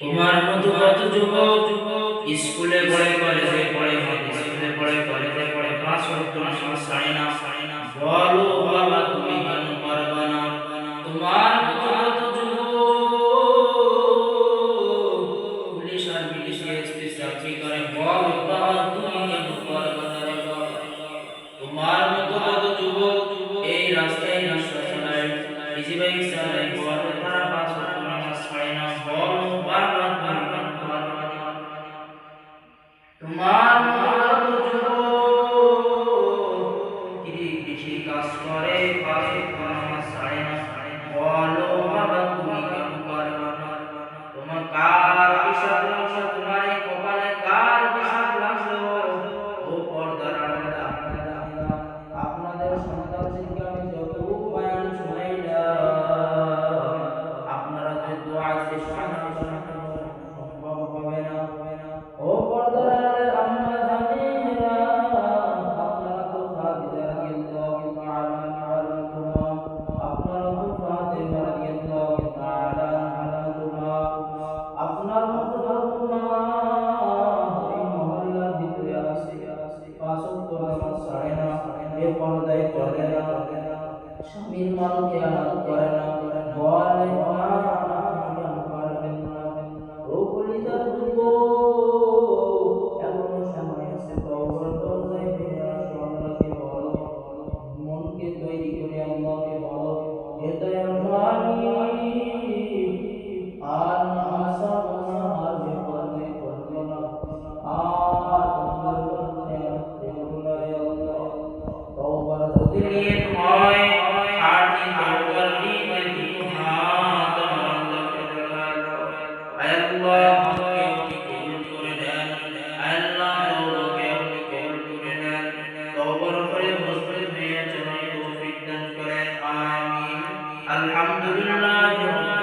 তোমার মতো কত যুবক স্কুলে পড়ে, কলেজে পড়ে, স্কুলে পড়ে, কলেজে পড়ে, পাঁচ ওয়াক্ত নামাজ ছাড়ে না। বলো বাবা তুমি কেন পারবা না? তোমার মতো কত যুবক পুলিশ আর বিসিএস চাকরি করে, বলো বাবা তুমি কেন পারবা না রে বাবা? তোমার মতো কত যুবক এই রাস্তায় রিক্সা চালায়, ইজি বাইক চালায়, বলো তারা পাঁচ ওয়াক্ত নামাজ ছাড়ে না। বলো বাবা তুমি কেন পারবা না? তোমার মতো কত যুবক কৃষি কাজ করে, পাঁচ ওয়াক্ত নামাজ ছাড়ে না। বলো বাবা তুমি কেন পারবা না? তোমার কার বিষাদ লাগলো? তোমার এই কপালে কার বিষাদ লাগলো? ও পর্দার আড়ালের আপনারা, আপনাদের সন্তানদেরকে আমি যতটুকু বয়ান শুনাইলাম, আপনারা যে দোয়া চেষ্টা না করেন সম্ভব হবে না। ও পর্দার আড়ালের আম্মা জানেরা, আপনারা তো খাদিজা রাদিয়াল্লাহু তাআলা আনহা, আপনারা তো ফাতেমা রাদিয়াল্লাহু তাআলা আনহা, আপনার মতো কত মা এই মহল্লার ভিতরে আছে, পাঁচ ওয়াক্ত নামাজ ছাড়ে না, বেপরদায় চলে না, স্বামীর মাল খেয়ানত করে না। বলে মা আপনি কেন পারবেন না? ও কলিজার যুবক, এখনো সময় আছে, তওবার দরজায় ফিরে আসো, আল্লাহকে বলো, মনকে তৈরি করে আল্লাহকে বলো, হে দয়ার মালিক, আর নামাজ ছাড়বো না, আর বেপরদায় চলবো না, আর তোমার কোনো খেয়ানত করবো না রে আল্লাহ। তওবার যদি নিয়ত হয়, খাঁটি তওবার নিয়ে দুটো হাত আমার আল্লাহকে দেখায় দাও। আয় আল্লাহ, হককে আপনি কবুল করে নেন। আয় আল্লাহ, তওবাকে আপনি কবুল করে নেন। তওবার উপরে মজবুত হয়ে চলার তৌফিক দান করেন। আমিন। আলহামদুলিল্লাহ।